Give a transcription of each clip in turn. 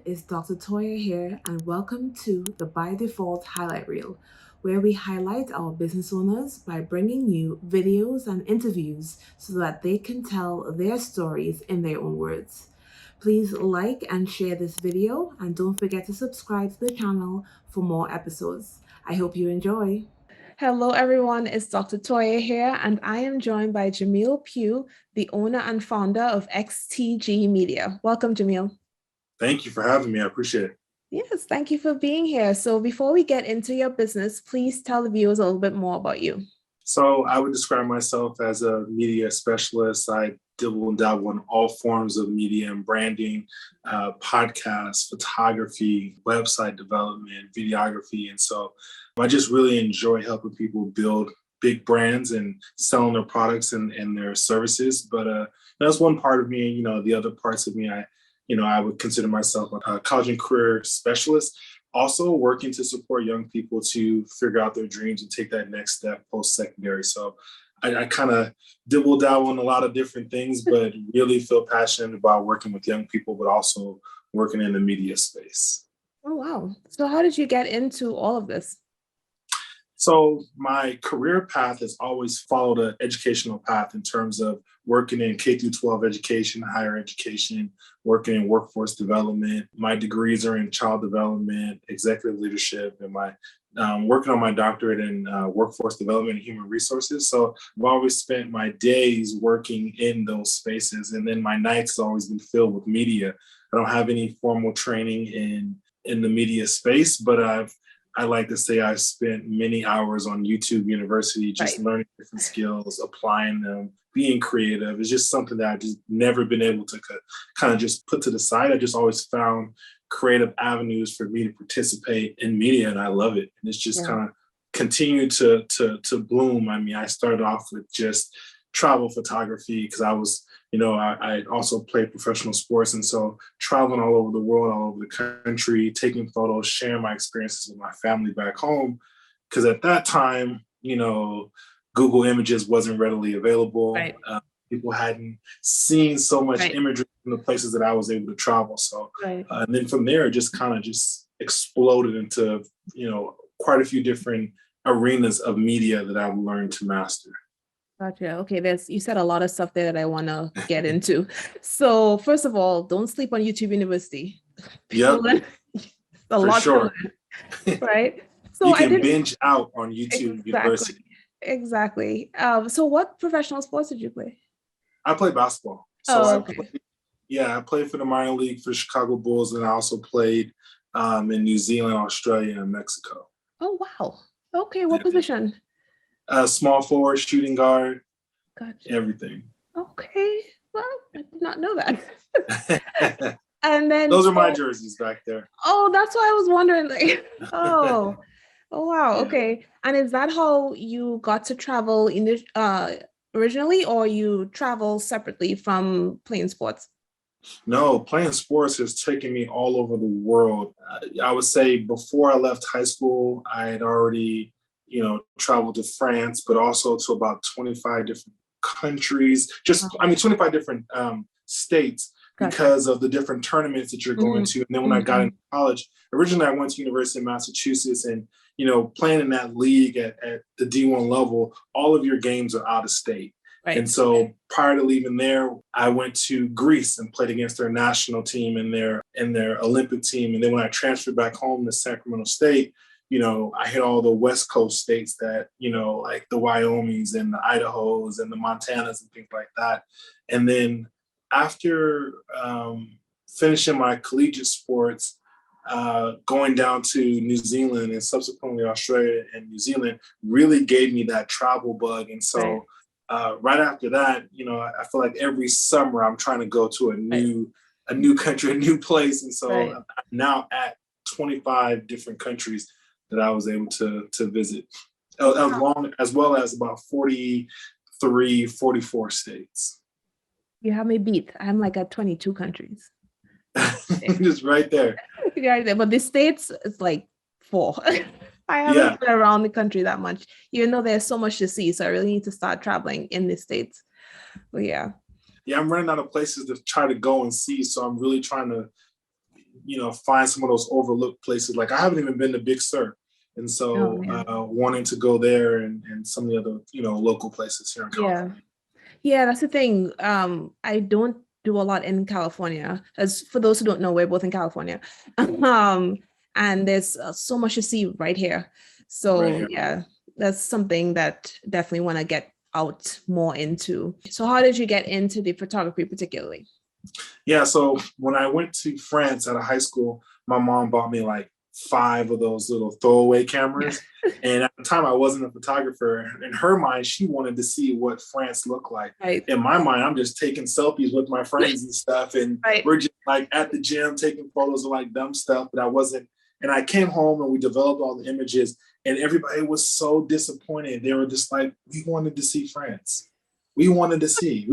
it's Dr. Toya here, and welcome to the By Default Highlight Reel, where we highlight our business owners by bringing you videos and interviews so that they can tell their stories in their own words. Please like and share this video, and don't forget to subscribe to the channel for more episodes. I hope you enjoy. Hello, everyone. It's Dr. Toya here, and I am joined by Jameel Pugh, the owner and founder of XTG Media. Welcome, Jameel. Thank you for having me. I appreciate it. Yes, thank you for being here. So before we get into your business, please tell the viewers a little bit more about you. So I would describe myself as a media specialist. I dabble and dabble in all forms of media and branding, podcasts, photography, website development, videography. And so I just really enjoy helping people build big brands and selling their products and their services. But that's one part of me. The other parts of me, I would consider myself a college and career specialist, also working to support young people to figure out their dreams and take that next step post-secondary. So I kind of dibble dabble in a lot of different things, but really feel passionate about working with young people, but also working in the media space. Oh, wow. So how did you get into all of this? So my career path has always followed an educational path in terms of working in K through 12 education, higher education, working in workforce development. My degrees are in child development, executive leadership, and working on my doctorate in workforce development and human resources. So I've always spent my days working in those spaces, and then my nights have always been filled with media. I don't have any formal training in the media space, but I like to say I spent many hours on YouTube University, just learning different skills, applying them, being creative. It's just something that I've just never been able to kind of just put to the side. I just always found creative avenues for me to participate in media, and I love it. And it's just kind of continued to bloom. I mean, I started off with just travel photography because I also played professional sports. And so traveling all over the world, all over the country, taking photos, sharing my experiences with my family back home. Because at that time, Google Images wasn't readily available. Right. People hadn't seen so much imagery from the places that I was able to travel. So, and then from there, it just kind of just exploded into, quite a few different arenas of media that I've learned to master. Gotcha. Okay, you said a lot of stuff there that I want to get into. So first of all, don't sleep on YouTube University. Yep. A lot to learn, right? So you can binge out on YouTube University. Exactly. So what professional sports did you play? I played basketball. So I played for the minor league for Chicago Bulls, and I also played in New Zealand, Australia, and Mexico. Oh, wow. Okay, what position? Small forward, shooting guard, everything. Okay, well, I did not know that. And then those are my jerseys back there. Oh, that's why I was wondering. Oh wow. Okay, and is that how you got to travel originally, or you travel separately from playing sports? No, playing sports has taken me all over the world. I would say before I left high school, I had already traveled to France, but also to about 25 different countries, 25 different states because of the different tournaments that you're going to. And then when I got into college, originally I went to University of Massachusetts, and, playing in that league at the D1 level, all of your games are out of state. Right. And so prior to leaving there, I went to Greece and played against their national team and their Olympic team. And then when I transferred back home to Sacramento State, I hit all the West Coast states that, like the Wyomings and the Idahos and the Montanas and things like that. And then after finishing my collegiate sports, going down to New Zealand and subsequently Australia and New Zealand really gave me that travel bug. And so right after that, I feel like every summer I'm trying to go to a new country, a new place. And so I'm now at 25 different countries that I was able to visit, as well as about 43, 44 states. You have me beat. I'm like at 22 countries. Just right there. Right there. But the States, it's like 4. I haven't been around the country that much, even though there's so much to see. So I really need to start traveling in the States. But I'm running out of places to try to go and see. So I'm really trying to find some of those overlooked places. Like I haven't even been to Big Sur. And so wanting to go there and some of the other, local places here in California. Yeah, that's the thing. I don't do a lot in California. As for those who don't know, we're both in California. And there's so much to see right here. So Right here. yeah, that's something that definitely want to get out more into. So how did you get into the photography particularly? Yeah, so when I went to France out of high school, my mom bought me like 5 of those little throwaway cameras. And at the time, I wasn't a photographer. In her mind, she wanted to see what France looked like. Right. In my mind, I'm just taking selfies with my friends and stuff. And we're just like at the gym taking photos of like dumb stuff, but I wasn't. And I came home and we developed all the images, and everybody was so disappointed. They were just like, we wanted to see France. We wanted to see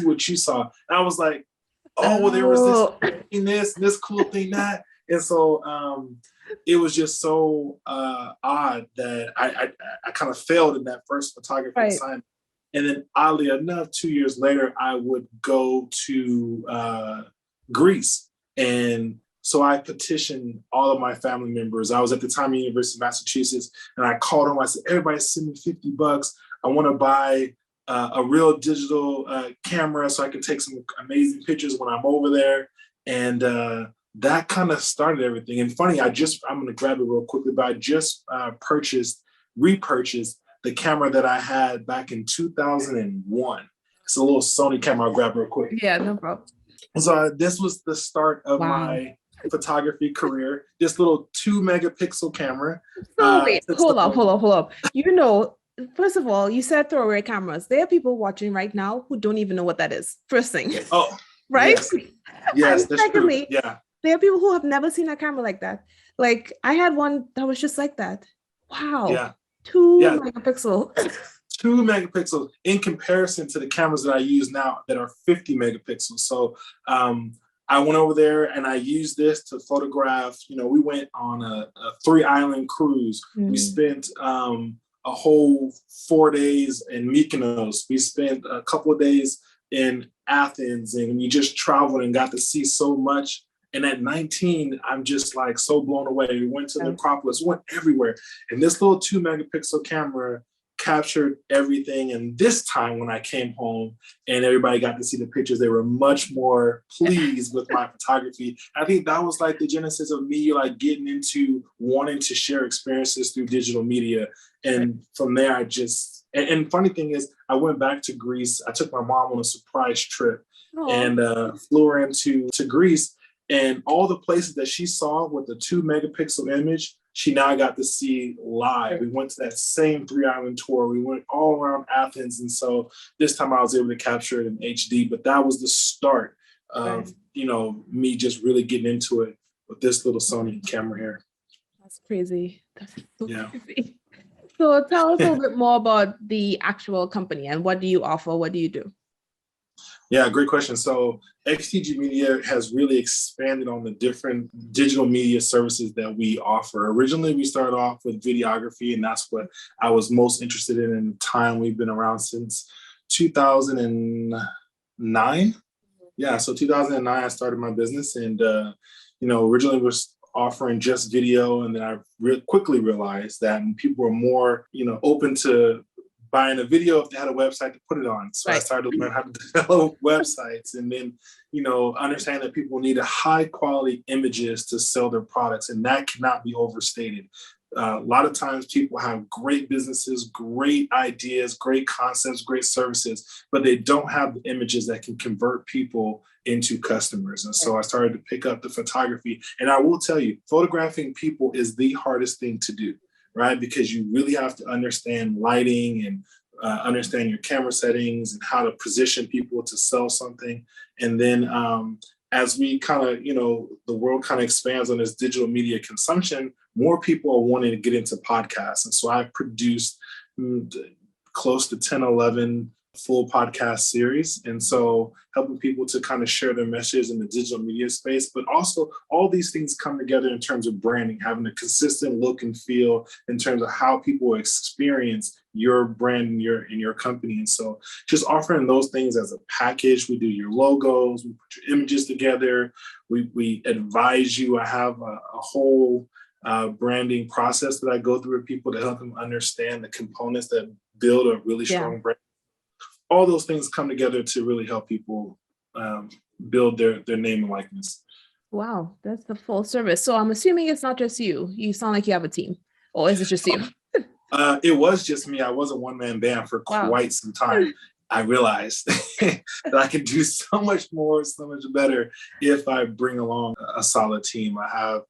what you saw. And I was like, oh, well, there was this cool thing, that. And so it was just so odd that I kind of failed in that first photography assignment. And then oddly enough, 2 years later, I would go to Greece. And so I petitioned all of my family members. I was at the time at University of Massachusetts, and I called them. I said, everybody send me $50. I want to buy a real digital camera so I can take some amazing pictures when I'm over there. And that kind of started everything. And funny, I'm going to grab it real quickly, but I just repurchased the camera that I had back in 2001. It's a little Sony camera. I'll grab real quick. Yeah, no problem. So this was the start of my photography career. This little 2 megapixel camera. So wait, hold up. First of all, you said throwaway cameras. There are people watching right now who don't even know what that is. First thing. Oh, right? Yes, that's secondly, true. Yeah. There are people who have never seen a camera like that. Like I had one that was just like that. Wow. Yeah. 2 megapixel. 2 megapixels in comparison to the cameras that I use now that are 50 megapixels. So I went over there and I used this to photograph. We went on a 3-island cruise. We spent a whole 4 days in Mykonos. We spent a couple of days in Athens, and we just traveled and got to see so much. And at 19, I'm just like so blown away. We went to the Acropolis, went everywhere. And this little 2 megapixel camera captured everything. And this time when I came home and everybody got to see the pictures, they were much more pleased with my photography. I think that was like the genesis of me like getting into wanting to share experiences through digital media. And from there, and funny thing is, I went back to Greece. I took my mom on a surprise trip and flew her into Greece. And all the places that she saw with the 2 megapixel image, she now got to see live. We went to that same 3-island tour. We went all around Athens. And so this time I was able to capture it in HD. But that was the start of, me just really getting into it with this little Sony camera here. That's crazy. That's so crazy. So tell us a little bit more about the actual company and what do you offer? What do you do? Yeah, great question. So XTG Media has really expanded on the different digital media services that we offer. Originally, we started off with videography, and that's what I was most interested in the time. We've been around since 2009. Yeah, so 2009, I started my business, and originally we were offering just video, and then I quickly realized that people were more, open to buying a video if they had a website to put it on. So I started to learn how to develop websites, and then, understand that people needed high quality images to sell their products, and that cannot be overstated. A lot of times people have great businesses, great ideas, great concepts, great services, but they don't have the images that can convert people into customers. And so I started to pick up the photography. And I will tell you, photographing people is the hardest thing to do, right? Because you really have to understand lighting and understand your camera settings and how to position people to sell something. And then as we kind of, the world kind of expands on this digital media consumption, more people are wanting to get into podcasts. And so I've produced close to 10, 11 full podcast series. And so helping people to kind of share their messages in the digital media space, but also all these things come together in terms of branding, having a consistent look and feel in terms of how people experience your brand in your company. And so just offering those things as a package. We do your logos, we put your images together, we advise you. I have a whole branding process that I go through with people to help them understand the components that build a really strong brand. All those things come together to really help people build their name and likeness. Wow, that's the full service. So I'm assuming it's not just you. You sound like you have a team, or is it just you? It was just me. I was a one-man band for quite some time. I realized that I can do so much more, so much better if I bring along a solid team. I have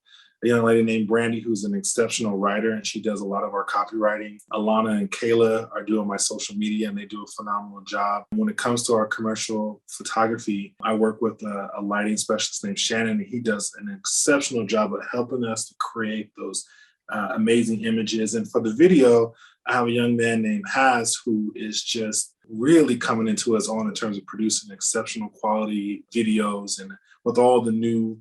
a young lady named Brandy, who's an exceptional writer, and she does a lot of our copywriting. Alana and Kayla are doing my social media, and they do a phenomenal job. When it comes to our commercial photography, I work with a lighting specialist named Shannon, and he does an exceptional job of helping us to create those amazing images. And for the video, I have a young man named Haz, who is just really coming into his own in terms of producing exceptional quality videos and with all the new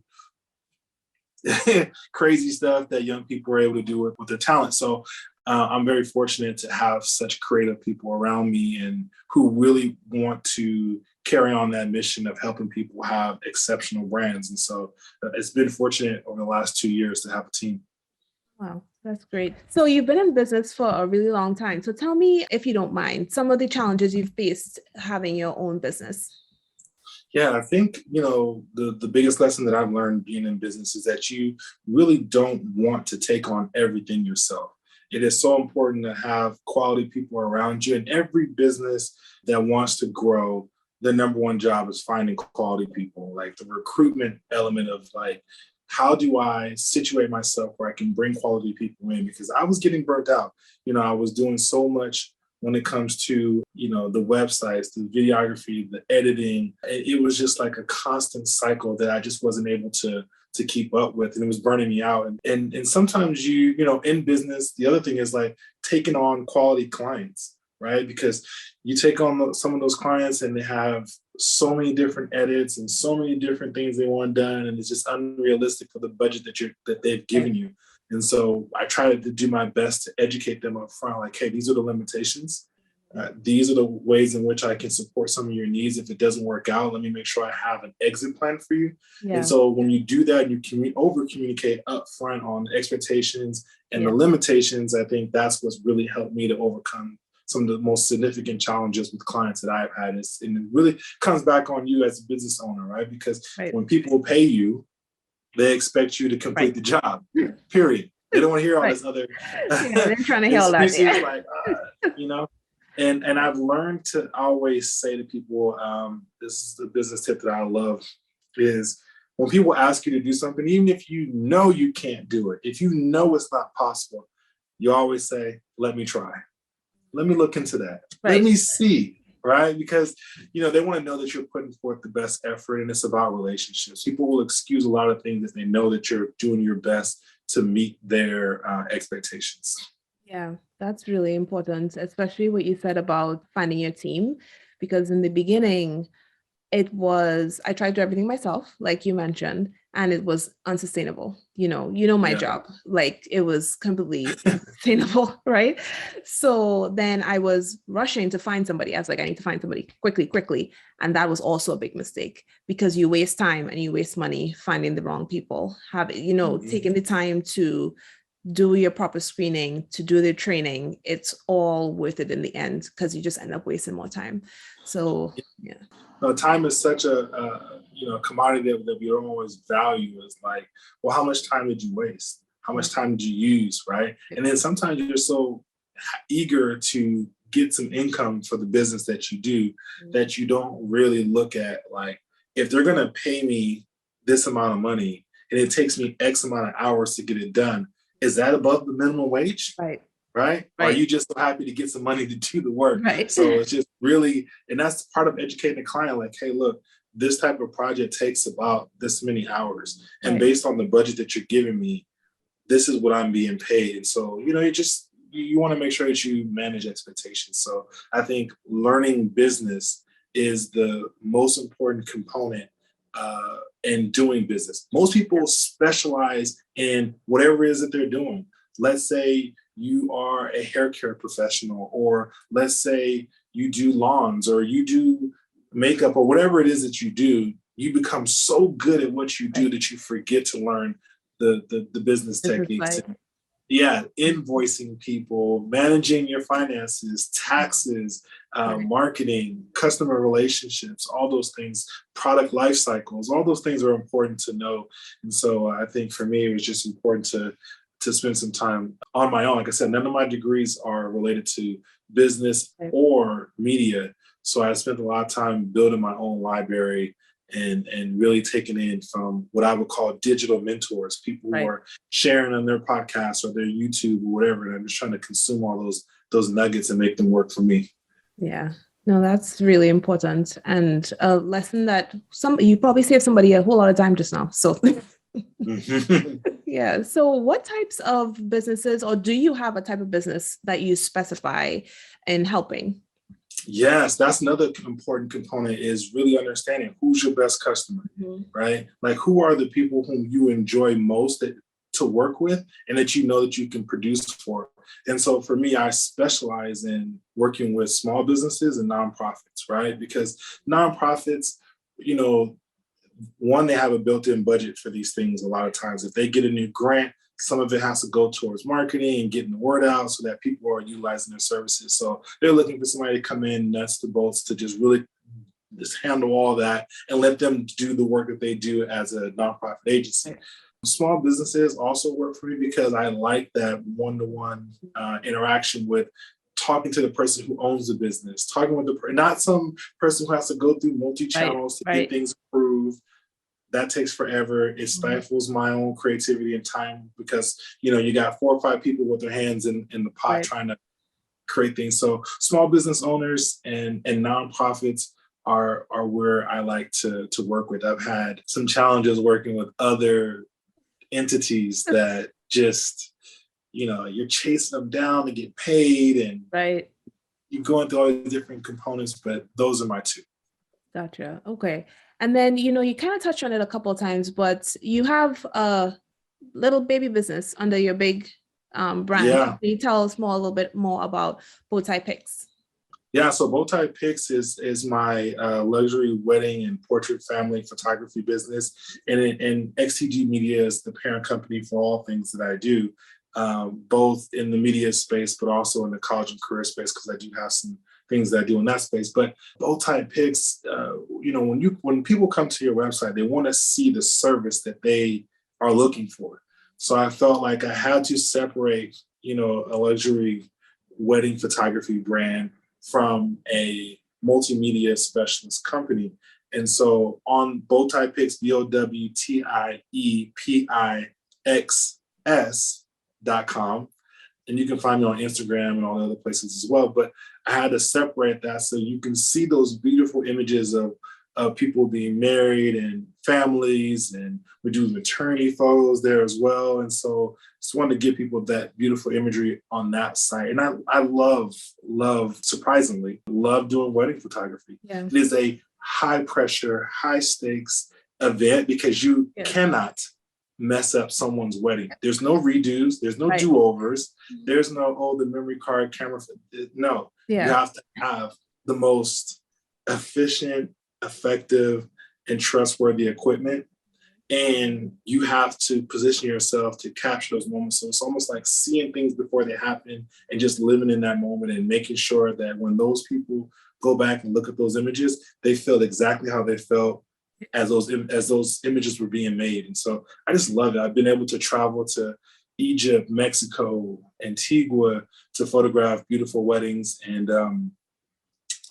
crazy stuff that young people are able to do with their talent. So I'm very fortunate to have such creative people around me and who really want to carry on that mission of helping people have exceptional brands. And so it's been fortunate over the last 2 years to have a team. Wow, that's great. So you've been in business for a really long time. So tell me, if you don't mind, some of the challenges you've faced having your own business. Yeah, I think, the biggest lesson that I've learned being in business is that you really don't want to take on everything yourself. It is so important to have quality people around you. And every business that wants to grow, the number one job is finding quality people, like the recruitment element of like, how do I situate myself where I can bring quality people in? Because I was getting burnt out. I was doing so much when it comes to, the websites, the videography, the editing. It was just like a constant cycle that I just wasn't able to keep up with. And it was burning me out. And sometimes in business, the other thing is like taking on quality clients, right? Because you take on some of those clients and they have so many different edits and so many different things they want done. And it's just unrealistic for the budget that they've given you. And so I try to do my best to educate them up front, like, hey, these are the limitations. These are the ways in which I can support some of your needs. If it doesn't work out, let me make sure I have an exit plan for you. Yeah. And so when you do that, you can over-communicate up front on the expectations and the limitations. I think that's what's really helped me to overcome some of the most significant challenges with clients that I've had. And it really comes back on you as a business owner, right? Because when people pay you, they expect you to complete the job, period. They don't want to hear all this other they're trying to hear all that. Like, and I've learned to always say to people, this is the business tip that I love, is when people ask you to do something, even if you know you can't do it, if you know it's not possible, you always say, let me try. Let me look into that. Right. Let me see. Right? Because, they want to know that you're putting forth the best effort, and it's about relationships. People will excuse a lot of things if they know that you're doing your best to meet their expectations. Yeah, that's really important, especially what you said about finding your team, because in the beginning, I tried to do everything myself, like you mentioned, and it was unsustainable. My job, like it was completely unsustainable, right? So then I was rushing to find somebody. I was like, I need to find somebody quickly. And that was also a big mistake, because you waste time and you waste money finding the wrong people, taking the time to do your proper screening, to do the training. It's all worth it in the end, because you just end up wasting more time. So, yeah. Time is such a commodity that we don't always value. It's like, well, how much time did you waste? How much time did you use, right? And then sometimes you're so eager to get some income for the business that you do that you don't really look at, like, if they're going to pay me this amount of money and it takes me X amount of hours to get it done, is that above the minimum wage? Right? Or are you just so happy to get some money to do the work? Right. So it's just really, and that's part of educating the client, like, hey, look, this type of project takes about this many hours. And based on the budget that you're giving me, this is what I'm being paid. And so, you just you want to make sure that you manage expectations. So I think learning business is the most important component in doing business. Most people specialize in whatever it is that they're doing. Let's say you are a hair care professional, or let's say you do lawns, or you do makeup, or whatever it is that you do. You become so good at what you do that you forget to learn the business techniques. Yeah, invoicing people, managing your finances, taxes, marketing, customer relationships, all those things, product life cycles, all those things are important to know. And so I think for me, it was just important to spend some time on my own. Like I said, none of my degrees are related to business or media. So I spent a lot of time building my own library and really taking in from what I would call digital mentors, people who are sharing on their podcasts or their YouTube or whatever. And I'm just trying to consume all those nuggets and make them work for me. Yeah. No, that's really important. And a lesson that you probably saved somebody a whole lot of time just now. So yeah. So what types of businesses, or do you have a type of business that you specify in helping? Yes, that's another important component, is really understanding who's your best customer, right? Like, who are the people whom you enjoy most to work with and that you know that you can produce for. And so for me, I specialize in working with small businesses and nonprofits, right? Because nonprofits, one, they have a built-in budget for these things. A lot of times, if they get a new grant, some of it has to go towards marketing and getting the word out so that people are utilizing their services. So they're looking for somebody to come in nuts to bolts to just really just handle all that and let them do the work that they do as a nonprofit agency. Small businesses also work for me because I like that one-to-one interaction with talking to the person who owns the business, talking with not some person who has to go through multi-channels to get things approved. That takes forever. It stifles my own creativity and time because, you got 4 or 5 people with their hands in the pot trying to create things. So small business owners and nonprofits are where I like to work with. I've had some challenges working with other entities that just, you're chasing them down to get paid, and you're going through all these different components, but those are my 2. Gotcha. Okay. And then, you kind of touched on it a couple of times, but you have a little baby business under your big brand. Yeah. Can you tell us a little bit more about Tie Pics? Yeah, so Tie Pics is my luxury wedding and portrait family photography business, and XTG Media is the parent company for all things that I do, both in the media space, but also in the college and career space, because I do have some things that I do in that space. But Tie Pics, when people come to your website, they want to see the service that they are looking for. So I felt like I had to separate, a luxury wedding photography brand from a multimedia specialist company. And so on Tie Pics, BOWTIEPIXS.com, and you can find me on Instagram and all the other places as well. But I had to separate that so you can see those beautiful images of people being married and families, and we do maternity photos there as well. And so just wanted to give people that beautiful imagery on that site. And I surprisingly love doing wedding photography. Yeah. It is a high pressure, high stakes event because you cannot mess up someone's wedding. There's no redos, there's no do-overs, there's no, the memory card camera. No, you have to have the most efficient, effective, and trustworthy equipment. And you have to position yourself to capture those moments. So it's almost like seeing things before they happen and just living in that moment and making sure that when those people go back and look at those images, they feel exactly how they felt as those images were being made. And so I just love it. I've been able to travel to Egypt, Mexico, Antigua to photograph beautiful weddings. And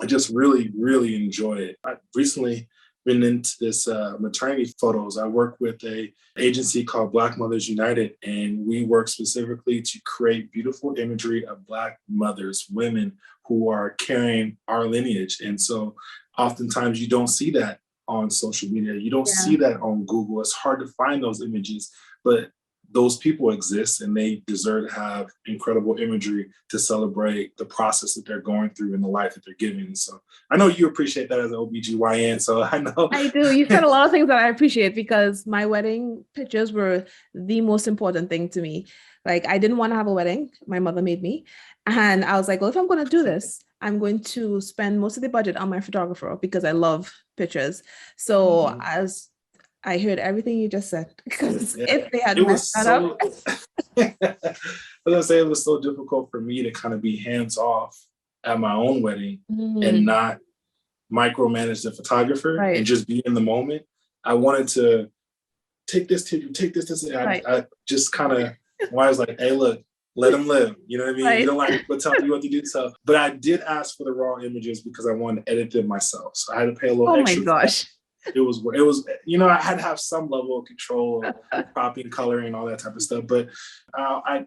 I just really, really enjoy it. I recently been into this maternity photos. I work with a agency called Black Mothers United, and we work specifically to create beautiful imagery of Black mothers, women who are carrying our lineage. And so oftentimes you don't see that on social media. You don't see that on Google. It's hard to find those images, but those people exist and they deserve to have incredible imagery to celebrate the process that they're going through and the life that they're giving. So I know you appreciate that as an OBGYN. So I know. I do. You said a lot of things that I appreciate because my wedding pictures were the most important thing to me. Like, I didn't want to have a wedding. My mother made me. And I was like, well, if I'm going to do this, I'm going to spend most of the budget on my photographer because I love pictures. So as I heard everything you just said, because if they had messed that up. I was gonna say, it was so difficult for me to kind of be hands off at my own wedding and not micromanage the photographer and just be in the moment. I wanted to take this to you, take this. I just kind of, I was like, hey, look, let them live. You know what I mean? You don't like to tell you what to do. So, but I did ask for the raw images because I wanted to edit them myself. So I had to pay a little extra. Oh my gosh. It was, I had to have some level of control of cropping, coloring, and all that type of stuff. But I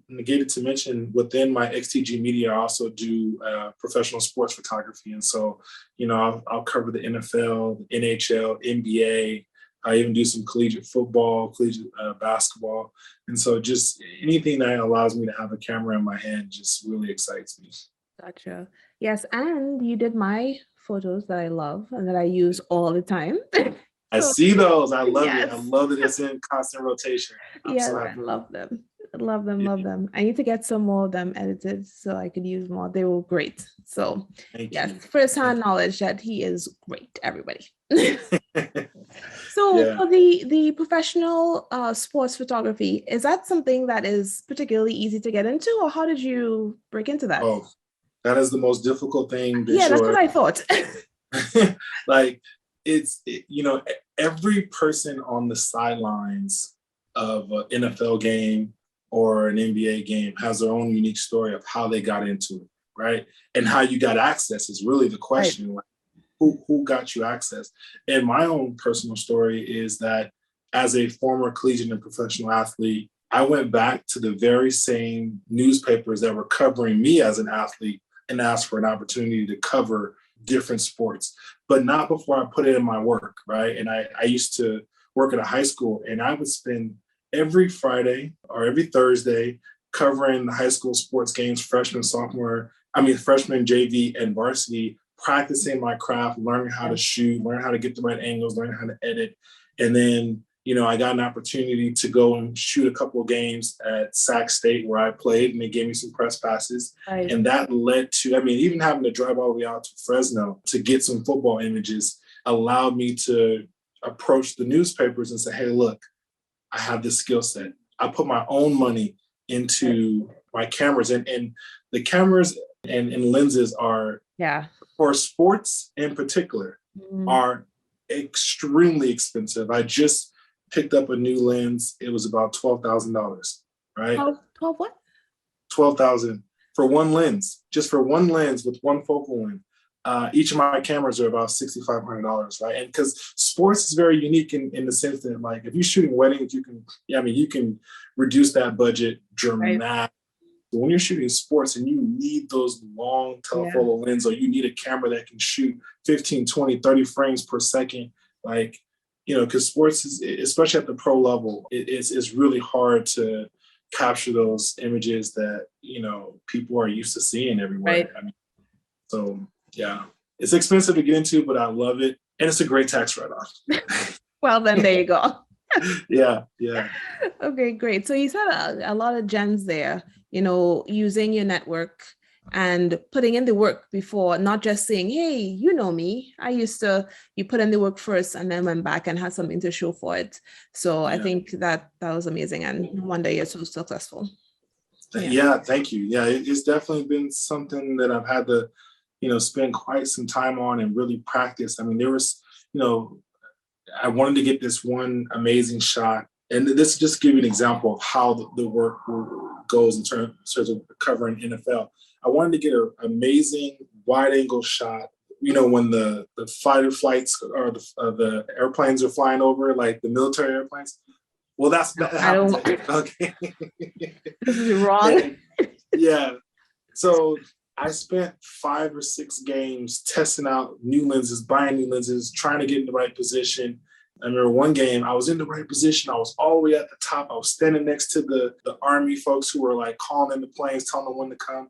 negated to mention within my XTG Media, I also do professional sports photography. And so, I'll cover the NFL, the NHL, NBA. I even do some collegiate football, collegiate basketball. And so just anything that allows me to have a camera in my hand just really excites me. Gotcha. Yes. And you did my photos that I love and that I use all the time. I see those. I love it. I love that it's in constant rotation. I love them. Love them. I need to get some more of them edited so I could use more. They were great. So first-hand knowledge that he is great, everybody. So for the professional sports photography, is that something that is particularly easy to get into, or how did you break into that? Oh, that is the most difficult thing. That's what I thought. Like every person on the sidelines of an NFL game or an NBA game has their own unique story of how they got into it, right? And how you got access is really the question. Right. Like, who got you access? And my own personal story is that as a former collegiate and professional athlete, I went back to the very same newspapers that were covering me as an athlete and asked for an opportunity to cover different sports, but not before I put it in my work, right? And I used to work at a high school, and I would spend every Friday or every Thursday covering the high school sports games, freshman, JV, and varsity, practicing my craft, learning how to shoot, learning how to get the right angles, learning how to edit. And then, I got an opportunity to go and shoot a couple of games at Sac State where I played, and they gave me some press passes. Right. And that led to, even having to drive all the way out to Fresno to get some football images allowed me to approach the newspapers and say, hey, look, I have this skill set. I put my own money into my cameras, and the cameras and lenses are, for sports in particular, are extremely expensive. I just picked up a new lens. It was about $12,000, right? 12 what? 12,000 for one lens, just for one lens with one focal length. Each of my cameras are about $6,500, right? And because sports is very unique in the sense that, like, if you're shooting weddings, you can reduce that budget dramatically. Right. But when you're shooting sports and you need those long telephoto lens, or you need a camera that can shoot 15, 20, 30 frames per second, like, because sports is, especially at the pro level, it's really hard to capture those images that, people are used to seeing everywhere. Right. So yeah, it's expensive to get into, but I love it. And it's a great tax write-off. Well, then there you go. Yeah. Okay, great. So you said a lot of gems there, using your network and putting in the work before, not just saying, hey, you know me. You put in the work first and then went back and had something to show for it. So I think that was amazing. And no wonder you're so successful. Yeah, thank you. Yeah, it's definitely been something that I've had to, spend quite some time on and really practice. There was, I wanted to get this one amazing shot. And this just give you an example of how the work goes in terms of covering NFL. I wanted to get an amazing wide angle shot, when the fighter flights or the airplanes are flying over, like the military airplanes. Well, that happens. Okay. This is wrong. Yeah. So I spent 5 or 6 games testing out new lenses, buying new lenses, trying to get in the right position. I remember one game, I was in the right position. I was all the way at the top. I was standing next to the Army folks who were like calling in the planes, telling them when to come.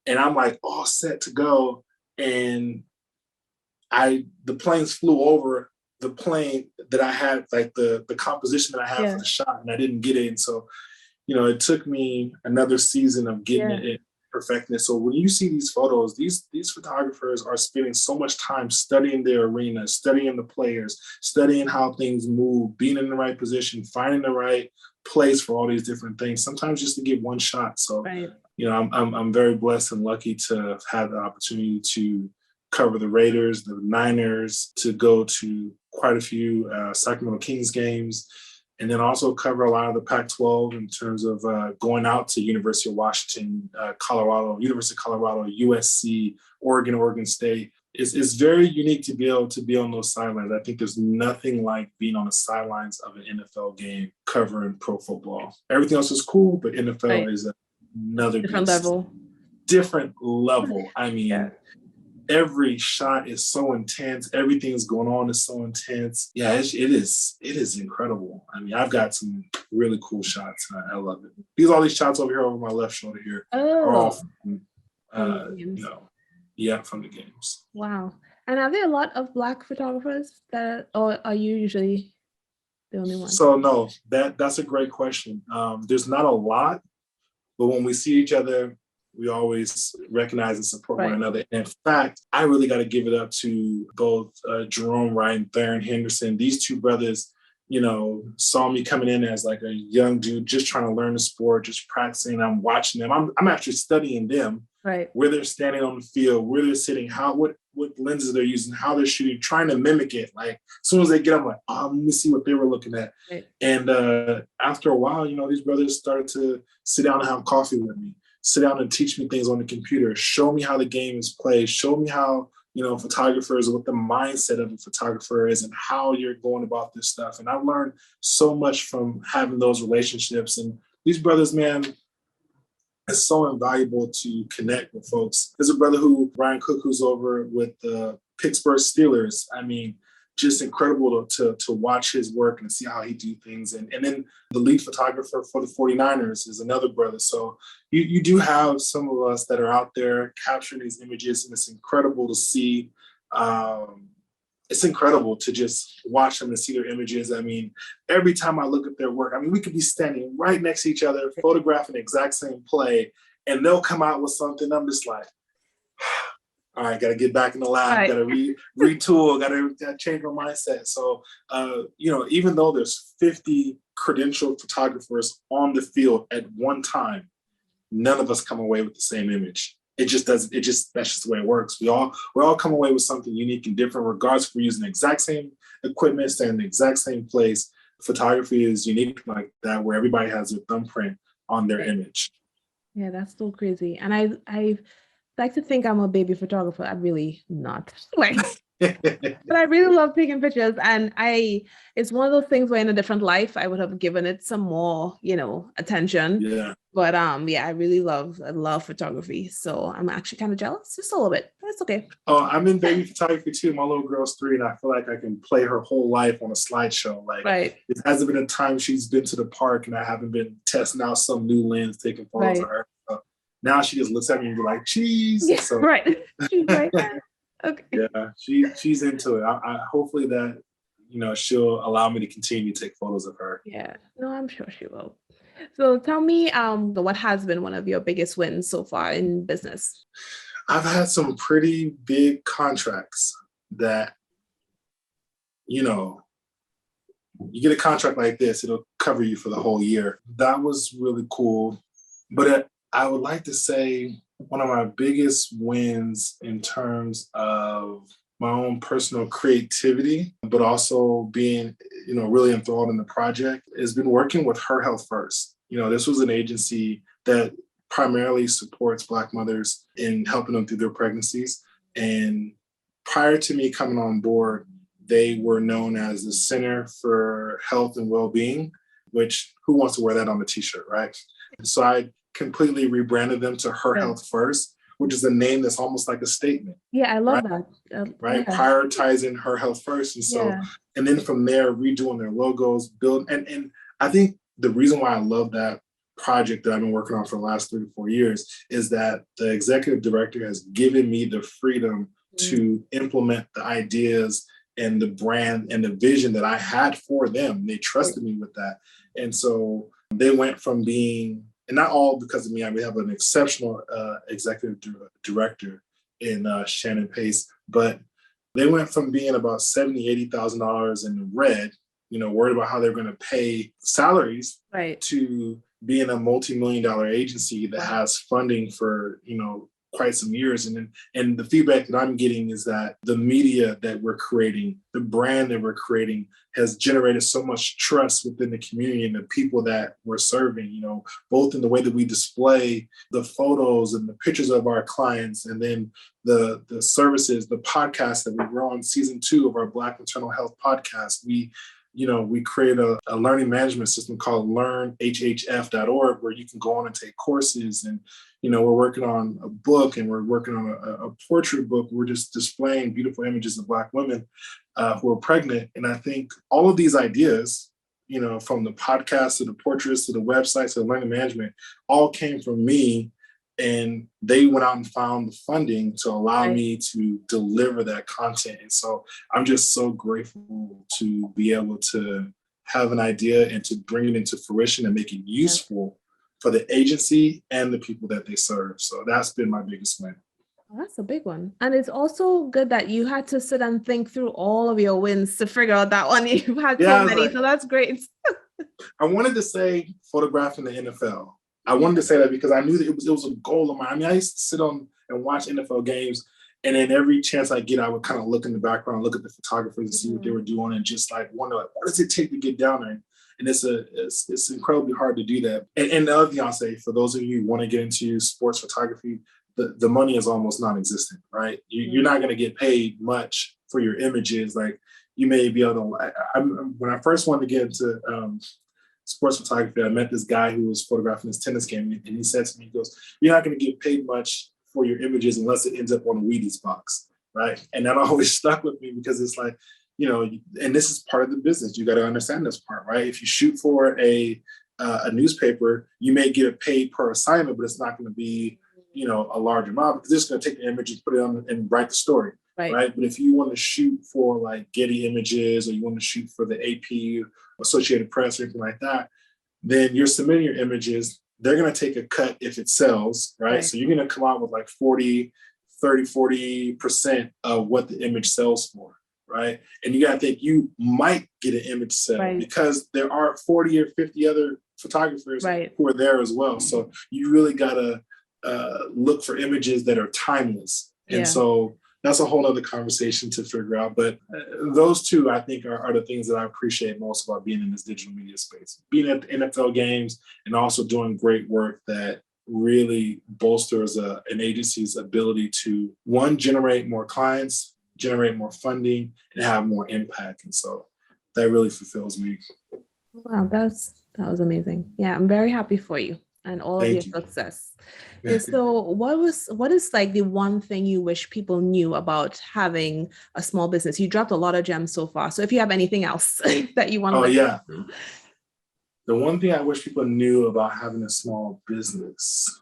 And I'm like all set to go. And the planes flew over the plane that I had, like the composition that I had for the shot, and I didn't get it. And so, it took me another season of getting it perfecting it. So when you see these photos, these photographers are spending so much time studying their arena, studying the players, studying how things move, being in the right position, finding the right place for all these different things, sometimes just to get one shot. So, I'm very blessed and lucky to have had the opportunity to cover the Raiders, the Niners, to go to quite a few Sacramento Kings games, and then also cover a lot of the Pac-12 in terms of going out to University of Washington, Colorado, University of Colorado, USC, Oregon State. It's very unique to be able to be on those sidelines. I think there's nothing like being on the sidelines of an NFL game covering pro football. Everything else is cool, but NFL is another different level. Different level. I mean, every shot is so intense. Everything's going on is so intense. Yeah, it is incredible. I mean, I've got some really cool shots. I love it. All these shots over here over my left shoulder here are all from, from the games. Wow. And are there a lot of Black photographers or are you usually the only one? So no, that's a great question. There's not a lot, but when we see each other, we always recognize and support one another. And in fact, I really got to give it up to both Jerome Wright and Theron Henderson. These two brothers, saw me coming in as like a young dude, just trying to learn the sport, just practicing. I'm watching them. I'm actually studying them, where they're standing on the field, where they're sitting, what lenses they're using, how they're shooting, trying to mimic it. Like as soon as they get, I'm like, let me see what they were looking at. And after a while, these brothers started to sit down and have coffee with me. Sit down and teach me things on the computer, show me how the game is played, show me how, photographers, what the mindset of a photographer is and how you're going about this stuff. And I've learned so much from having those relationships. And these brothers, man, it's so invaluable to connect with folks. There's a brother Brian Cook, who's over with the Pittsburgh Steelers. I mean, just incredible to watch his work and see how he do things. And then the lead photographer for the 49ers is another brother. So you do have some of us that are out there capturing these images, and it's incredible to see. It's incredible to just watch them and see their images. I mean, every time I look at their work, we could be standing right next to each other, photographing the exact same play, and they'll come out with something. I'm just like, all right, got to get back in the lab, got to retool, got to change my mindset. So, even though there's 50 credentialed photographers on the field at one time, none of us come away with the same image. That's just the way it works. We all come away with something unique and different, regardless if we're using the exact same equipment, staying in the exact same place. Photography is unique like that, where everybody has their thumbprint on their image. Yeah, that's so crazy. And I like to think I'm a baby photographer. I'm really not. But I really love taking pictures, and it's one of those things where in a different life I would have given it some more, attention. Yeah. But I really love photography. So I'm actually kind of jealous, just a little bit. But it's okay. Oh, I'm in baby photography too. My little girl's 3, and I feel like I can play her whole life on a slideshow. Like it hasn't been a time she's been to the park and I haven't been testing out some new lens, taking photos of her. So now she just looks at me and be like, cheese. Yeah, so, She's like, okay. Yeah, she's into it. I hopefully that she'll allow me to continue to take photos of her. Yeah, no, I'm sure she will. So tell me, what has been one of your biggest wins so far in business? I've had some pretty big contracts that, you get a contract like this, it'll cover you for the whole year. That was really cool. But I would like to say one of my biggest wins in terms of my own personal creativity, but also being, really enthralled in the project, has been working with Her Health First. This was an agency that primarily supports Black mothers in helping them through their pregnancies. And prior to me coming on board, they were known as the Center for Health and Wellbeing, which who wants to wear that on a t-shirt, right? So I completely rebranded them to Her Health First, which is a name that's almost like a statement. Yeah, I love right? that. Right? Yeah. Prioritizing her health first. And so, Yeah. and then from there, redoing their logos, build. And I think the reason why I love that project that I've been working on for the last 3 to 4 years is that the executive director has given me the freedom to implement the ideas and the brand and the vision that I had for them. They trusted me with that. And so they went from being, and not all because of me, we have an exceptional executive director in Shannon Pace, but they went from being about $70,000, $80,000 in the red, worried about how they're going to pay salaries, to being a multi-million-dollar agency that has funding for, quite some years. And the feedback that I'm getting is that the media that we're creating, the brand that we're creating has generated so much trust within the community and the people that we're serving, both in the way that we display the photos and the pictures of our clients, and then the services, the podcast that we're on season 2 of our Black Maternal Health podcast. We create a learning management system called learnhhf.org, where you can go on and take courses. And, we're working on a book, and we're working on a portrait book. We're just displaying beautiful images of Black women who are pregnant. And I think all of these ideas, from the podcast to the portraits to the websites to the learning management, all came from me. And they went out and found the funding to allow me to deliver that content. And so I'm just so grateful to be able to have an idea and to bring it into fruition and make it useful for the agency and the people that they serve. So that's been my biggest win. Oh, that's a big one. And it's also good that you had to sit and think through all of your wins to figure out that one. You've had so many, so that's great. I wanted to say photographing the NFL. I wanted to say that because I knew that it was a goal of mine. I mean, I used to sit on and watch NFL games, and then every chance I get, I would kind of look in the background, look at the photographers and see what they were doing, and just wonder, what does it take to get down there? And it's incredibly hard to do that. And the other thing I'll say, for those of you who want to get into sports photography, the money is almost non-existent, right? You're not going to get paid much for your images. Like, you may be able to, when I first wanted to get into sports photography, I met this guy who was photographing this tennis game, and he said to me, he goes, "You're not going to get paid much for your images unless it ends up on a Wheaties box," right? And that always stuck with me, because it's like, and this is part of the business. You got to understand this part, right? If you shoot for a newspaper, you may get paid per assignment, but it's not going to be, a large amount, because they're just going to take the image and put it on and write the story. Right. But if you want to shoot for like Getty Images, or you want to shoot for the AP, Associated Press, or anything like that, then you're submitting your images. They're going to take a cut if it sells, right? So you're going to come out with like 40% of what the image sells for, right? And you got to think you might get an image sale, because there are 40 or 50 other photographers who are there as well. So you really got to look for images that are timeless. And so that's a whole other conversation to figure out. But those two, I think, are the things that I appreciate most about being in this digital media space. Being at the NFL games, and also doing great work that really bolsters an agency's ability to, one, generate more clients, generate more funding, and have more impact. And so that really fulfills me. Wow, that was amazing. Yeah, I'm very happy for you and all of your success. So what is like the one thing you wish people knew about having a small business? You dropped a lot of gems so far. So if you have anything else that you want to know. The one thing I wish people knew about having a small business,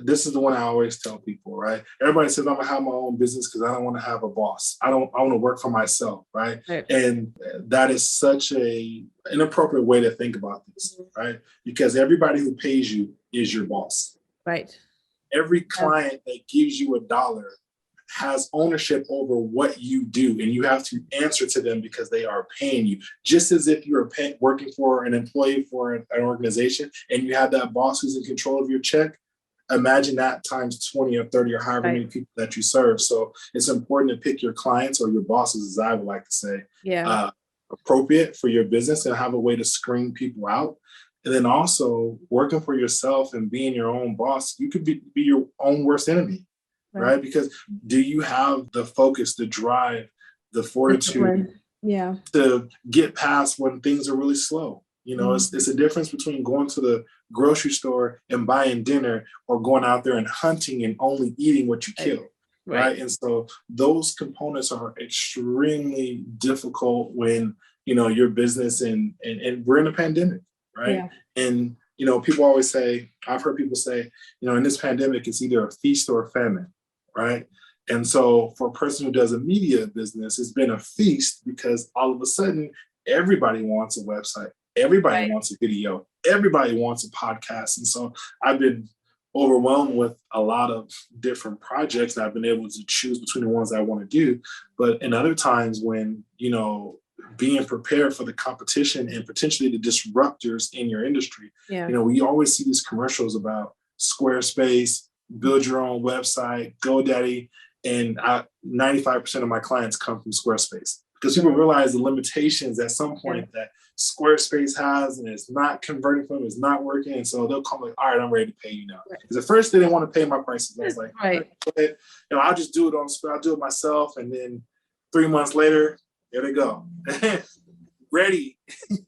this is the one I always tell people, right? Everybody says, I'm gonna have my own business because I don't want to have a boss. I want to work for myself, right? And that is such an inappropriate way to think about this, right? Because everybody who pays you is your boss. Right. Every client that gives you $1 has ownership over what you do, and you have to answer to them because they are paying you. Just as if you're working for an employee for an organization, and you have that boss who's in control of your check. Imagine that times 20 or 30 or however many people that you serve. So it's important to pick your clients, or your bosses, as I would like to say, appropriate for your business, and have a way to screen people out. And then also working for yourself and being your own boss, you could be your own worst enemy, right? Because do you have the focus, the drive, the fortitude to get past when things are really slow? It's a difference between going to the grocery store and buying dinner, or going out there and hunting and only eating what you kill. Right. And so those components are extremely difficult when, your business and we're in a pandemic, right? Yeah. And, people always say, I've heard people say, in this pandemic, it's either a feast or a famine, right? And so for a person who does a media business, it's been a feast because all of a sudden, everybody wants a website. Everybody wants a video. Everybody wants a podcast. And so I've been overwhelmed with a lot of different projects, and I've been able to choose between the ones I want to do. But in other times when, being prepared for the competition and potentially the disruptors in your industry, we always see these commercials about Squarespace, build your own website, GoDaddy, and 95% of my clients come from Squarespace because people realize the limitations at some point that Squarespace has, and it's not converting for them, it's not working. And so they'll come like, all right, I'm ready to pay you now. Because at first they didn't want to pay my prices. I was like, I'll just do it I'll do it myself. And then 3 months later, there they go. Ready.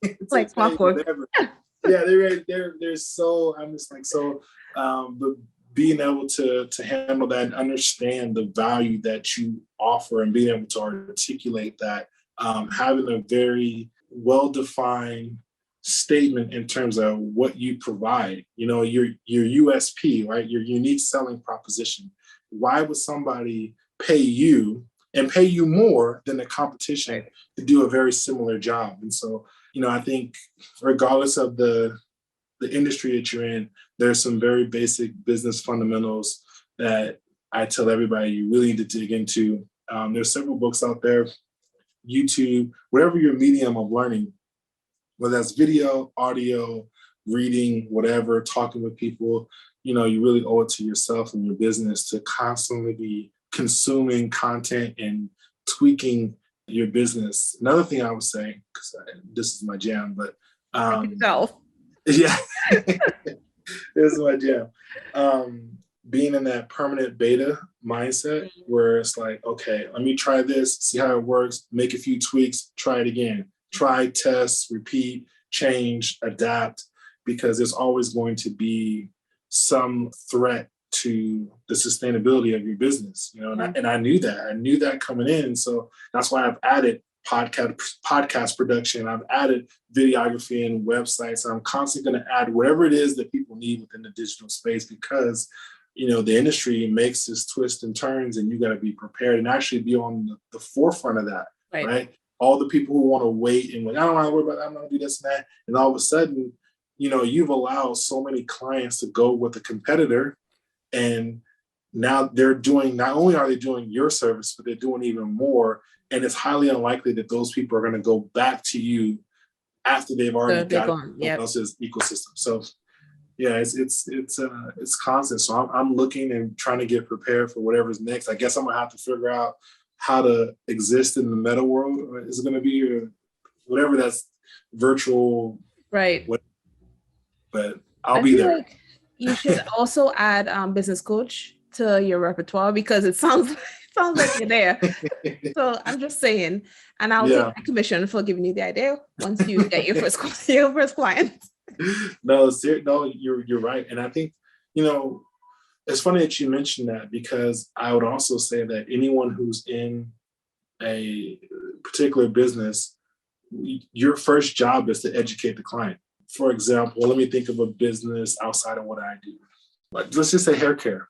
It's like clockwork. Yeah, they're ready. They're so, I'm just like, so, but being able to handle that and understand the value that you offer and being able to articulate that, having a very well-defined statement in terms of what you provide, your USP, right? Your unique selling proposition. Why would somebody pay you and pay you more than the competition to do a very similar job? And so, I think regardless of the industry that you're in, there's some very basic business fundamentals that I tell everybody you really need to dig into. There's several books out there, YouTube, whatever your medium of learning, whether that's video, audio, reading, whatever, talking with people, you really owe it to yourself and your business to constantly be consuming content and tweaking your business. Another thing I would say, because this is my jam, but yeah, this is my jam. Being in that permanent beta mindset where it's like, okay, let me try this, see how it works, make a few tweaks, try it again, try, test, repeat, change, adapt, because there's always going to be some threat to the sustainability of your business, and I knew that coming in. So that's why I've added podcast production. I've added videography and websites. I'm constantly going to add whatever it is that people need within the digital space because, the industry makes this twists and turns, and you got to be prepared and actually be on the forefront of that, right? All the people who want to wait and like, I don't want to worry about that, I'm going to do this and that. And all of a sudden, you've allowed so many clients to go with a competitor, and now they're doing, not only are they doing your service, but they're doing even more. And it's highly unlikely that those people are going to go back to you after they've already got someone else's ecosystem. So yeah, it's constant. So I'm looking and trying to get prepared for whatever's next. I guess I'm gonna have to figure out how to exist in the meta world. Is it going to be whatever that's virtual, right? But I'll be there. Like you should also add business coach to your repertoire because it sounds like you're there. So I'm just saying, and I'll take my commission for giving you the idea once you get your first client. No, you're right. And I think, it's funny that you mentioned that because I would also say that anyone who's in a particular business, your first job is to educate the client. For example, let me think of a business outside of what I do. Like, let's just say hair care.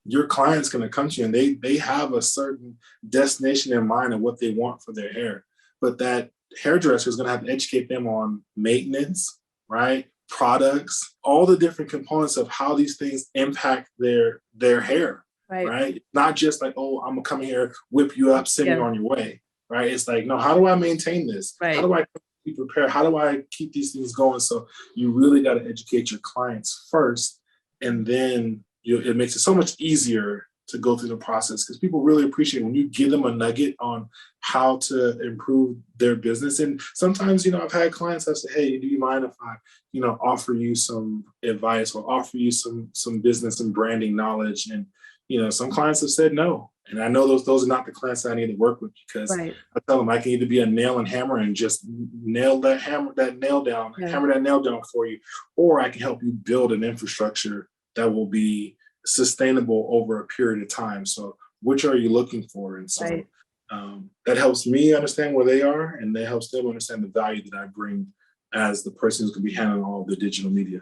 Your client's going to come to you and they have a certain destination in mind of what they want for their hair. But that hairdresser is going to have to educate them on maintenance, right? Products, all the different components of how these things impact their hair, right? Not just like, oh, I'm going to come here, whip you up, send you on your way, right? It's like, no, how do I maintain this? Right. How do I be prepared? How do I keep these things going? So you really got to educate your clients first, and then it makes it so much easier to go through the process because people really appreciate when you give them a nugget on how to improve their business. And sometimes, I've had clients that say, hey, do you mind if I, offer you some advice or offer you some business and branding knowledge? And, some clients have said no. And I know those are not the clients that I need to work with, because Right. I tell them I can either be a nail and hammer and just hammer that nail down for you, or I can help you build an infrastructure that will be sustainable over a period of time. So which are you looking for? And so Right. that helps me understand where they are, and that helps them understand the value that I bring as the person who's going to be handling all of the digital media.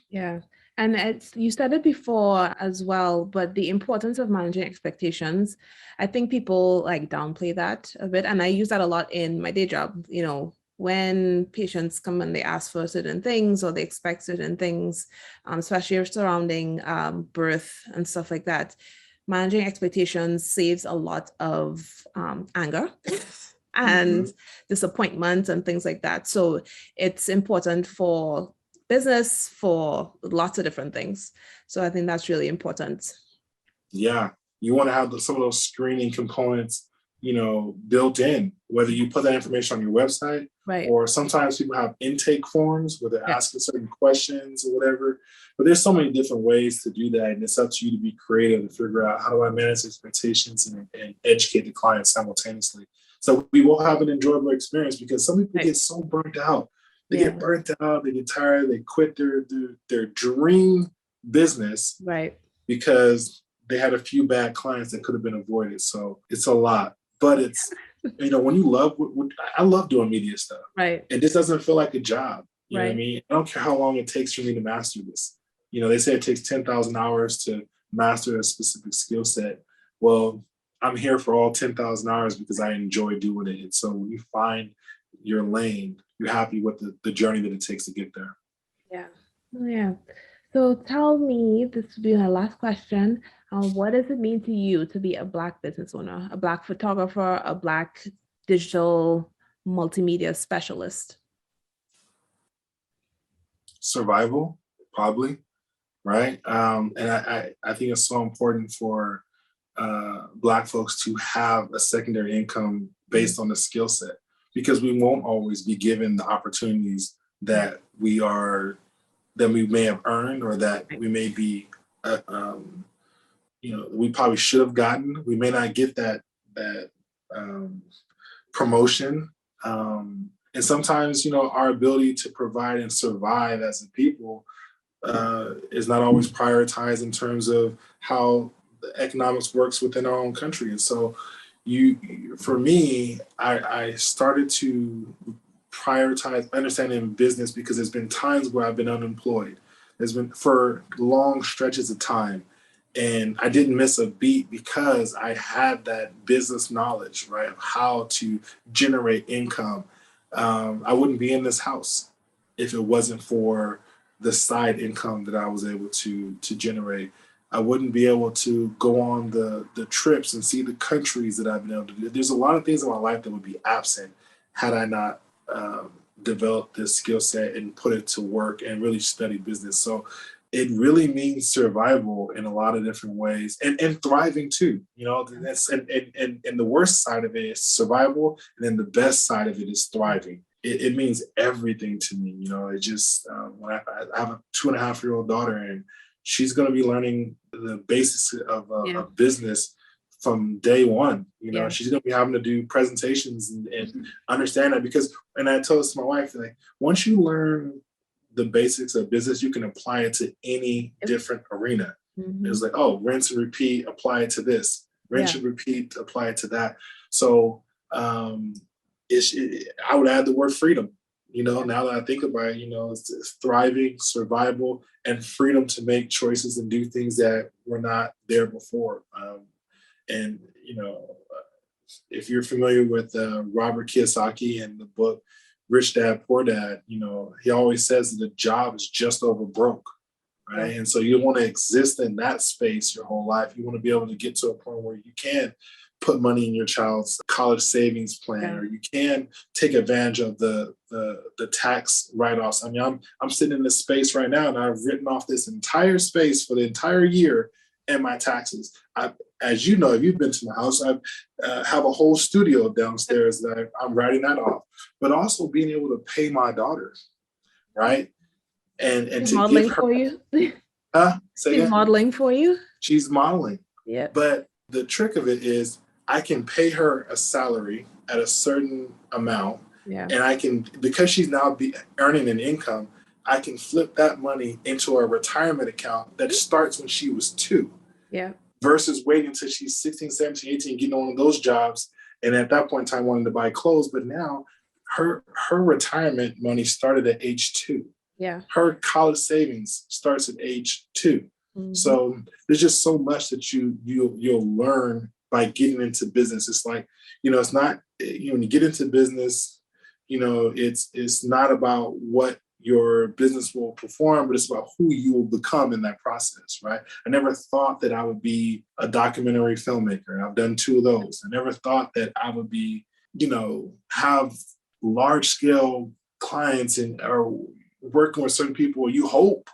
Yeah. And you said it before as well, but the importance of managing expectations, I think people like downplay that a bit. And I use that a lot in my day job. When patients come and they ask for certain things or they expect certain things, especially surrounding birth and stuff like that, managing expectations saves a lot of anger and disappointment and things like that. So it's important for business, for lots of different things. So I think that's really important. Yeah, you want to have some of those screening components, built in, whether you put that information on your website, Right. or sometimes people have intake forms where they're Yeah. asking certain questions or whatever. But there's so many different ways to do that, and it's up to you to be creative and figure out, how do I manage expectations and educate the client simultaneously, so we will have an enjoyable experience, because some people get so burnt out. They get burnt out, they get tired, they quit their dream business, Right. because they had a few bad clients that could have been avoided. So it's a lot, but it's, when you love, I love doing media stuff. Right. It just doesn't feel like a job. You know what I Right. mean? I don't care how long it takes for me to master this. They say it takes 10,000 hours to master a specific skill set. Well, I'm here for all 10,000 hours because I enjoy doing it. And so when you find your lane, you're happy with the journey that it takes to get there. Yeah. Yeah. So tell me, this will be my last question. What does it mean to you to be a Black business owner, a Black photographer, a Black digital multimedia specialist? Survival, probably, right? And I think it's so important for Black folks to have a secondary income based on the skill set, because we won't always be given the opportunities that we may have earned, or that we may be, we probably should have gotten. We may not get that promotion. And sometimes, our ability to provide and survive as a people is not always prioritized in terms of how the economics works within our own country. And so for me, I started to prioritize understanding business, because there's been times where I've been unemployed. There's been for long stretches of time, and I didn't miss a beat because I had that business knowledge, right, of how to generate income. I wouldn't be in this house if it wasn't for the side income that I was able to generate. I wouldn't be able to go on the trips and see the countries that I've been able to do. There's a lot of things in my life that would be absent had I not developed this skill set and put it to work and really study business. So it really means survival in a lot of different ways, and thriving too. That's and the worst side of it is survival, and then the best side of it is thriving. It means everything to me. It just when I have a 2.5-year-old daughter, and she's going to be learning the basics of business from day one. She's going to be having to do presentations and understand that, and I tell this to my wife, like, once you learn the basics of business, you can apply it to any different arena. It's like, rinse and repeat, apply it to this. Rinse and repeat, apply it to that. So I would add the word freedom. Now that I think about it, it's thriving, survival, and freedom to make choices and do things that were not there before. And if you're familiar with Robert Kiyosaki and the book Rich Dad, Poor Dad, he always says that the job is just over broke, right? And so you don't want to exist in that space your whole life. You want to be able to get to a point where you can put money in your child's college savings plan, or you can take advantage of the tax write-offs. I mean, I'm sitting in this space right now, and I've written off this entire space for the entire year and my taxes. As you know, if you've been to my house, I have a whole studio downstairs that I'm writing that off, but also being able to pay my daughter, right? And to modeling give her, for you. She's modeling for you. She's modeling. Yeah. But The trick of it is I can pay her a salary at a certain amount, and I can, because she's now earning an income, I can flip that money into a retirement account that starts when she was 2. Yeah. Versus waiting until she's 16, 17, 18, getting on those jobs, and at that point in time wanting to buy clothes. But now her retirement money started at age 2. Yeah. Her college savings starts at age 2. Mm-hmm. So there's just so much that you'll learn by getting into business. It's like, it's not, when you get into business, it's not about what your business will perform, but it's about who you will become in that process, right? I never thought that I would be a documentary filmmaker. I've done 2 of those. I never thought that I would be, have large scale clients or working with certain people. You hope,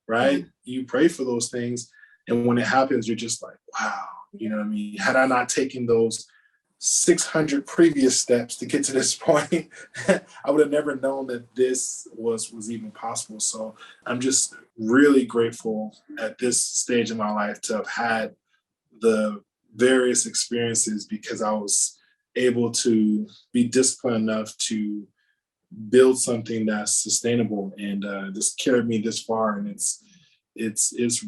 right? Mm-hmm. You pray for those things. And when it happens, you're just like, wow, you know what I mean? Had I not taken those 600 previous steps to get to this point, I would have never known that this was even possible. So I'm just really grateful at this stage of my life to have had the various experiences, because I was able to be disciplined enough to build something that's sustainable and just carried me this far. And it's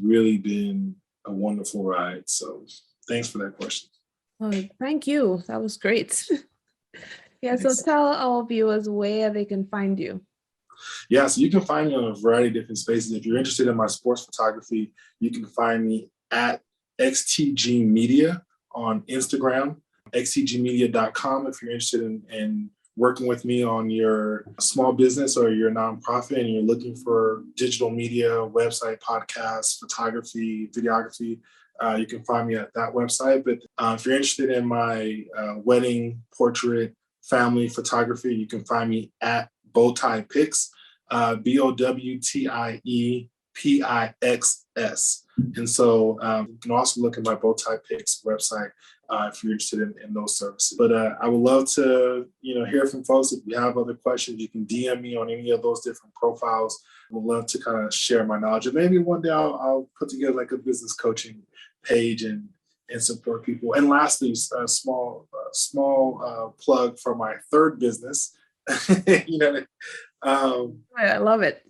really been a wonderful ride. So thanks for that question. Oh, thank you. That was great. Yeah, so tell our viewers where they can find you. Yeah, so you can find me on a variety of different spaces. If you're interested in my sports photography, you can find me at XTG Media on Instagram, xtgmedia.com if you're interested in working with me on your small business or your nonprofit and you're looking for digital media, website, podcasts, photography, videography. You can find me at that website. But if you're interested in my wedding, portrait, family photography, you can find me at Tie Pics, BOWTIEPIXS. And so you can also look at my Tie Pics website if you're interested in those services. But I would love to hear from folks. If you have other questions, you can DM me on any of those different profiles. I would love to kind of share my knowledge. And maybe one day I'll put together like a business coaching page and support people. And lastly, a small plug for my third business. I love it.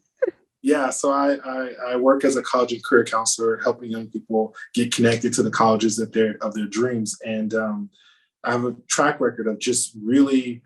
Yeah, so I work as a college and career counselor, helping young people get connected to the colleges of their dreams. And I have a track record of just really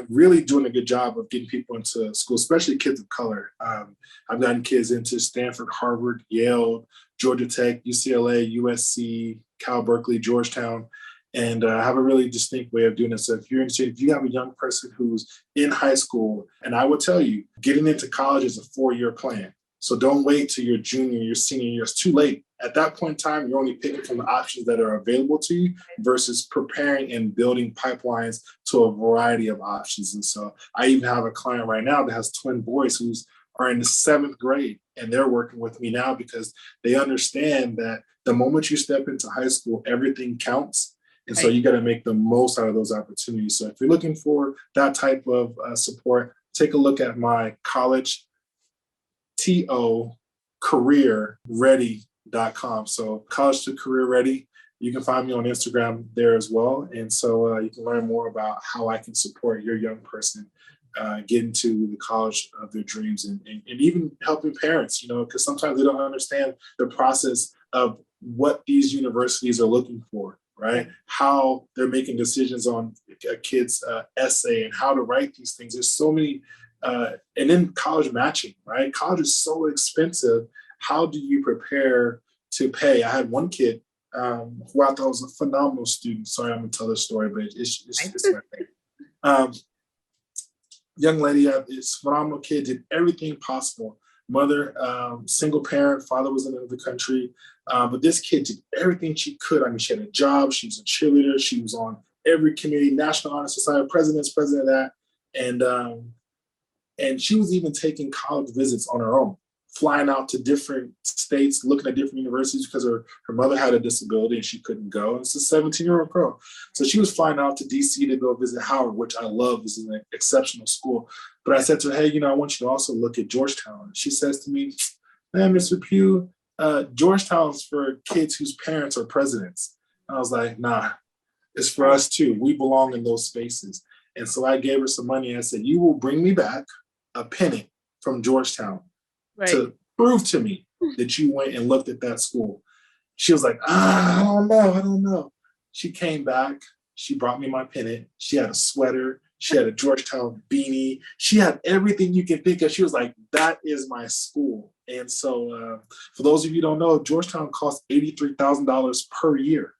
really doing a good job of getting people into school, especially kids of color. I've gotten kids into Stanford, Harvard, Yale, Georgia Tech, UCLA, USC, Cal Berkeley, Georgetown. And I have a really distinct way of doing it. So if you're interested, if you have a young person who's in high school, and I will tell you, getting into college is a 4-year plan. So don't wait till your junior, your senior year. It's too late. At that point in time, you're only picking from the options that are available to you versus preparing and building pipelines to a variety of options. And so I even have a client right now that has twin boys who are in the 7th grade, and they're working with me now because they understand that the moment you step into high school, everything counts. And so you got to make the most out of those opportunities. So if you're looking for that type of support, take a look at my college to careerready.com. So college to career ready. You can find me on Instagram there as well. And so you can learn more about how I can support your young person get into the college of their dreams and even helping parents, because sometimes they don't understand the process of what these universities are looking for. Right? How they're making decisions on a kid's essay and how to write these things. There's so many, and then college matching, right? College is so expensive. How do you prepare to pay? I had one kid who I thought was a phenomenal student. Sorry, I'm gonna tell this story, but it's my thing. Young lady, is a phenomenal kid, did everything possible. Mother, single parent, father was in another country. But this kid did everything she could. I mean, she had a job, she was a cheerleader, she was on every committee, National Honor Society, president of that. And she was even taking college visits on her own, flying out to different states, looking at different universities because her mother had a disability and she couldn't go. And it's a 17-year-old girl. So she was flying out to DC to go visit Howard, which I love. This is an exceptional school. But I said to her, hey, I want you to also look at Georgetown. And she says to me, man, Mr. Pugh, Georgetown's for kids whose parents are presidents. I was like, nah, it's for us too. We belong in those spaces. And so I gave her some money and I said, you will bring me back a pennant from Georgetown to prove to me that you went and looked at that school. She was like, I don't know. She came back. She brought me my pennant. She had a sweater. She had a Georgetown beanie. She had everything you can think of. She was like, that is my school. And so for those of you who don't know, Georgetown costs $83,000 per year,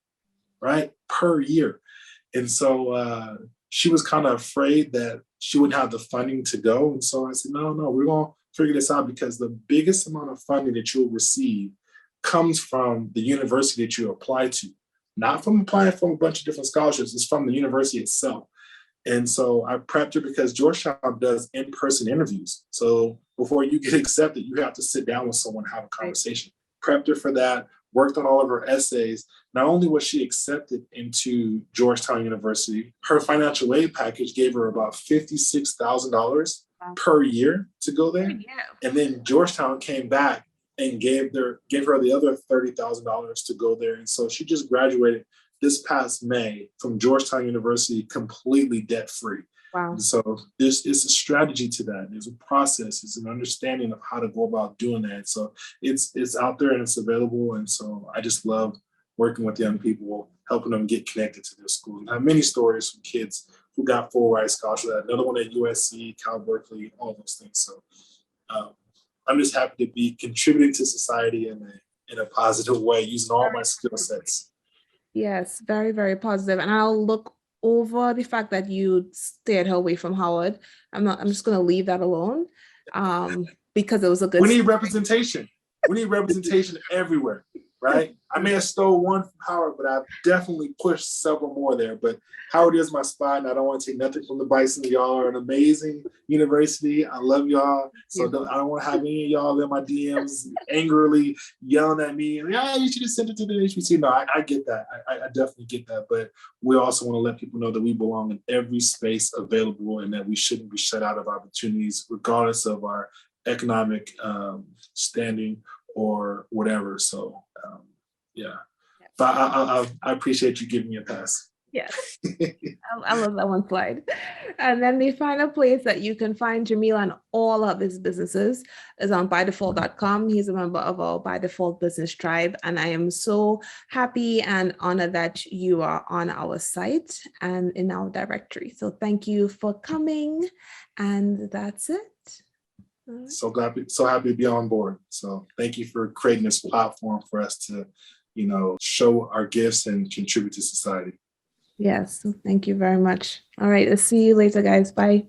right? Per year. And so she was kind of afraid that she wouldn't have the funding to go. And so I said, no, we're going to figure this out, because the biggest amount of funding that you'll receive comes from the university that you apply to, not from applying from a bunch of different scholarships. It's from the university itself. And so I prepped her, because Georgetown does in-person interviews. So before you get accepted, you have to sit down with someone and have a conversation. Prepped her for that, worked on all of her essays. Not only was she accepted into Georgetown University, her financial aid package gave her about $56,000 per year to go there. And then Georgetown came back and gave her the other $30,000 to go there. And so she just graduated this past May from Georgetown University completely debt-free. Wow. And so this is a strategy to that. There's a process. It's an understanding of how to go about doing that. So it's out there and it's available. And so I just love working with young people, helping them get connected to their school. And I have many stories from kids who got full ride scholarships. Another one at USC, Cal Berkeley, all those things. So I'm just happy to be contributing to society in a positive way, using all my skill sets. Yes, very, very positive. And I'll look over the fact that you stayed away from Howard. I'm just going to leave that alone because it was a good. We need representation. We need representation everywhere, right? I may have stole one from Howard, but I've definitely pushed several more there. But Howard is my spot, and I don't want to take nothing from the Bison. Y'all are an amazing university. I love y'all. So I don't want to have any of y'all in my DMs angrily yelling at me. And, you should have sent it to the HBC. No, I get that. I definitely get that. But we also want to let people know that we belong in every space available, and that we shouldn't be shut out of opportunities, regardless of our economic standing or whatever. So but I appreciate you giving me a pass. Yes, I love that one slide. And then the final place that you can find Jameel and all of his businesses is on bydefault.com. He's a member of our By Default Business Tribe, and I am so happy and honored that you are on our site and in our directory. So thank you for coming, and that's it. So happy to be on board. So thank you for creating this platform for us to, show our gifts and contribute to society. Yes, thank you very much. All right, I'll see you later, guys. Bye.